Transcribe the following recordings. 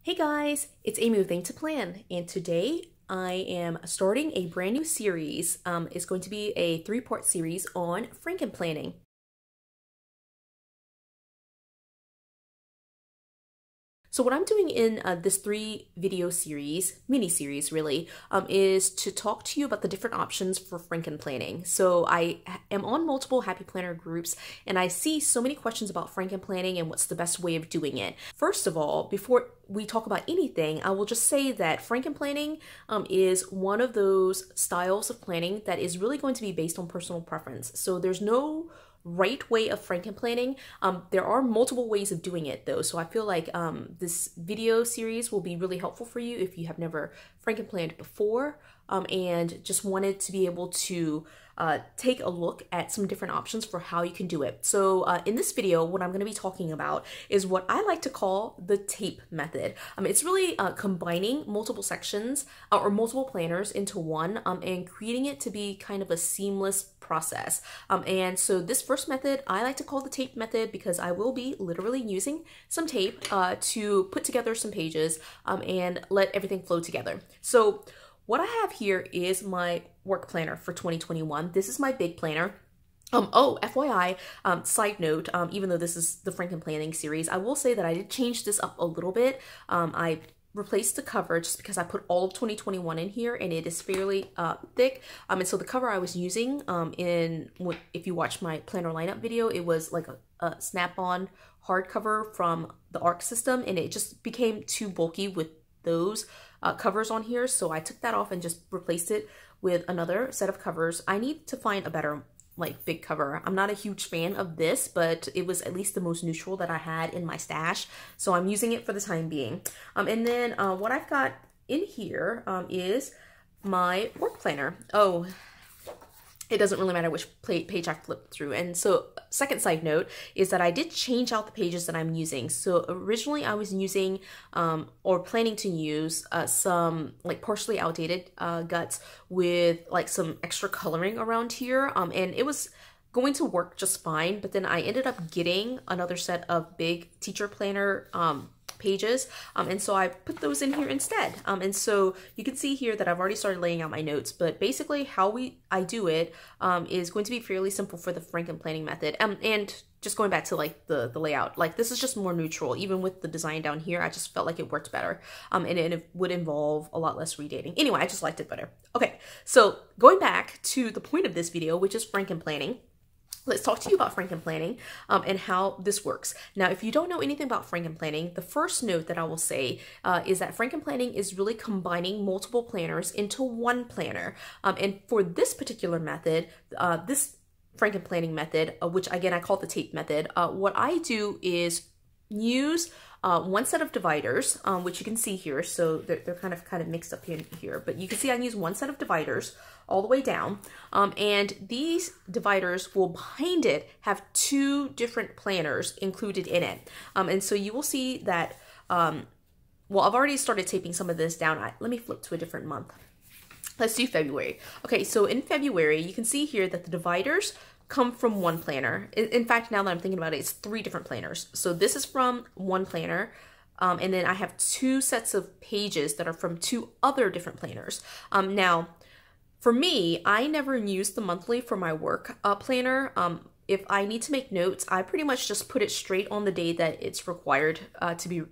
Hey guys, it's Amy with aim.to.plan, and today I am starting a brand new series. It's going to be a 3-part series on Frankenplanning. So what I'm doing in this 3-video series, mini-series really, is to talk to you about the different options for Frankenplanning. So I am on multiple Happy Planner groups, and I see so many questions about Frankenplanning and what's the best way of doing it. First of all, before we talk about anything, I will just say that Frankenplanning is one of those styles of planning that is really going to be based on personal preference. So there's no right way of Frankenplanning. There are multiple ways of doing it though, so I feel like this video series will be really helpful for you if you have never Frankenplanned before and just wanted to be able to take a look at some different options for how you can do it. So in this video, what I'm going to be talking about is what I like to call the tape method. It's really combining multiple sections or multiple planners into one and creating it to be kind of a seamless process. And so this first method, I like to call the tape method because I will be literally using some tape to put together some pages and let everything flow together. So what I have here is my work planner for 2021. This is my big planner. Oh, FYI, side note, even though this is the Frankenplanning series, I will say that I did change this up a little bit. I replaced the cover just because I put all of 2021 in here and it is fairly thick. And so the cover I was using if you watch my planner lineup video, it was like a snap-on hardcover from the ARC system, and it just became too bulky with those covers on here. So I took that off and just replaced it with another set of covers. I need to find a better big cover. I'm not a huge fan of this, but it was at least the most neutral that I had in my stash, so I'm using it for the time being. And then what I've got in here is my work planner. Oh, it doesn't really matter which page I flip through. And so second side note is that I did change out the pages that I'm using. So originally I was using or planning to use some partially outdated guts with some extra coloring around here. And it was going to work just fine, but then I ended up getting another set of big teacher planner pages, and so I put those in here instead. And so you can see here that I've already started laying out my notes, but basically how I do it is going to be fairly simple for the Frankenplanning method. And just going back to the layout, this is just more neutral. Even with the design down here, I just felt like it worked better, and it would involve a lot less redating. Anyway, I just liked it better. Okay, so going back to the point of this video, which is Frankenplanning. Let's talk to you about Frankenplanning and how this works. Now, if you don't know anything about Frankenplanning, the first note that I will say is that Frankenplanning is really combining multiple planners into one planner. And for this particular method, this Frankenplanning method, which again I call the tape method, what I do is use one set of dividers, which you can see here. So they're kind of mixed up here, but you can see I use one set of dividers all the way down, and these dividers will behind it have 2 different planners included in it. And so you will see that, well, I've already started taping some of this down. Let me flip to a different month. Let's do February. Okay, so in February, you can see here that the dividers come from one planner. In fact, now that I'm thinking about it, it's 3 different planners. So this is from one planner, and then I have 2 sets of pages that are from 2 other different planners. Now, for me, I never use the monthly for my work planner. If I need to make notes, I pretty much just put it straight on the day that it's required to be,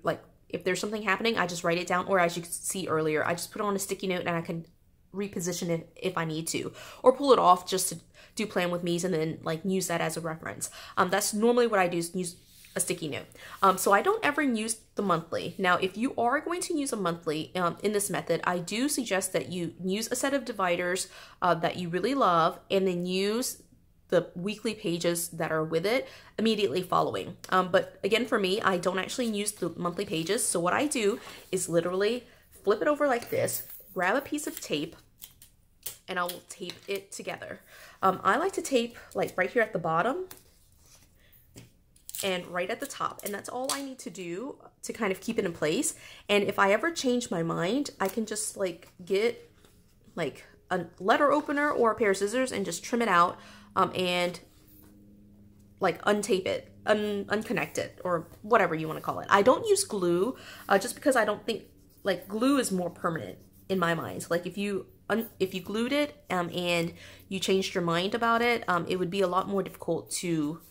if there's something happening, I just write it down, or as you could see earlier, I just put it on a sticky note and I can reposition it if I need to, or pull it off just to do plan with me's and then use that as a reference. That's normally what I do, is use a sticky note. So I don't ever use the monthly. Now, if you are going to use a monthly in this method, I do suggest that you use a set of dividers that you really love, and then use the weekly pages that are with it immediately following. But again, for me, I don't actually use the monthly pages. So what I do is literally flip it over like this, grab a piece of tape, and I will tape it together. I like to tape right here at the bottom and right at the top, and that's all I need to do to kind of keep it in place. And if I ever change my mind, I can just get a letter opener or a pair of scissors and just trim it out and like untape it, unconnect it, or whatever you want to call it. I don't use glue just because I don't think, like, glue is more permanent in my mind. Like if you glued it and you changed your mind about it, it would be a lot more difficult to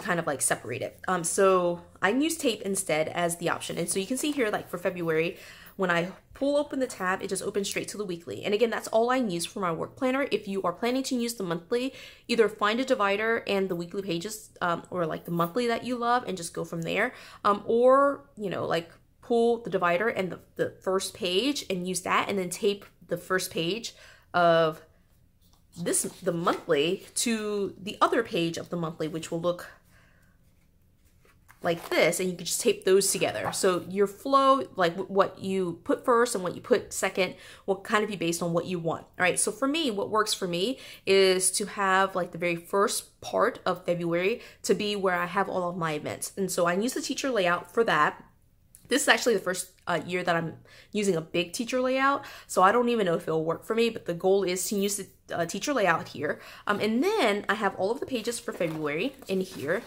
kind of like separate it. So I use tape instead as the option. And so you can see here, like for February, when I pull open the tab, it just opens straight to the weekly. And again, that's all I use for my work planner. If you are planning to use the monthly, either find a divider and the weekly pages, or like the monthly that you love, and just go from there. Or, you know, like pull the divider and the first page and use that, and then tape the first page of the monthly to the other page of the monthly, which will look like this, and you can just tape those together. So your flow, like what you put first and what you put second, will kind of be based on what you want. All right, so for me, what works for me is to have like the very first part of February to be where I have all of my events. And so I use the teacher layout for that. This is actually the first year that I'm using a big teacher layout, so I don't even know if it'll work for me, but the goal is to use the teacher layout here. And then I have all of the pages for February in here.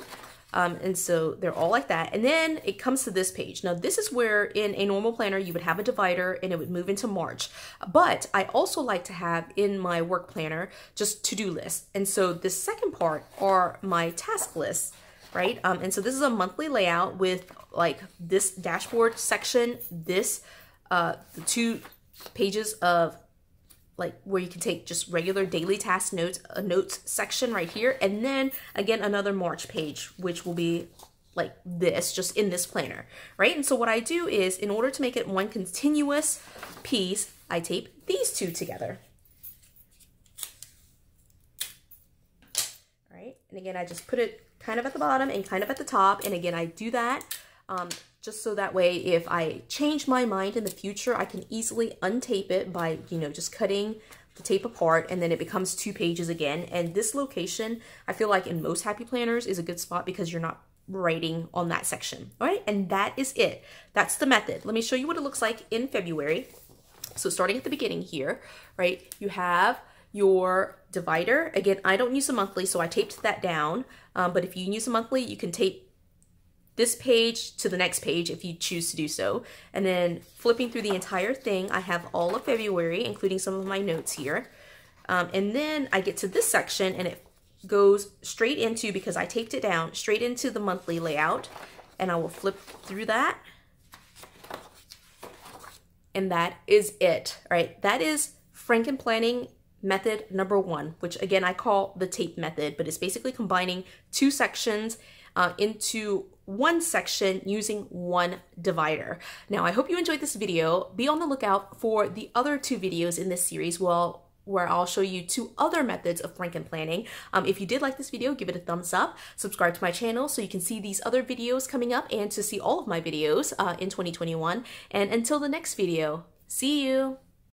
And so they're all like that. And then it comes to this page. Now this is where in a normal planner you would have a divider and it would move into March. But I also like to have in my work planner just to-do lists. And so this second part are my task lists, right? And so this is a monthly layout with like this dashboard section, this, the 2 pages of like where you can take just regular daily task notes, a notes section right here, and then again another March page, which will be like this, just in this planner, right? And so what I do is, in order to make it one continuous piece, I tape these 2 together. All right, and again, I just put it kind of at the bottom and kind of at the top, and again, I do that just so that way if I change my mind in the future, I can easily untape it by, you know, just cutting the tape apart, and then it becomes 2 pages again. And this location, I feel like in most happy planners, is a good spot because you're not writing on that section. All right, and that is it. That's the method. Let me show you what it looks like in February. So starting at the beginning here, right, you have your divider. Again, I don't use a monthly, so I taped that down. But if you use a monthly, you can tape this page to the next page if you choose to do so. And then flipping through the entire thing, I have all of February, including some of my notes here. And then I get to this section and it goes straight into, because I taped it down, straight into the monthly layout. And I will flip through that. And that is it, right? That is Frankenplanning method number 1, which again, I call the tape method, but it's basically combining 2 sections into 1 section using 1 divider. Now, I hope you enjoyed this video. Be on the lookout for the other 2 videos in this series, where I'll show you 2 other methods of Frankenplanning. If you did like this video, give it a thumbs up, subscribe to my channel so you can see these other videos coming up and to see all of my videos in 2021. And until the next video, see you!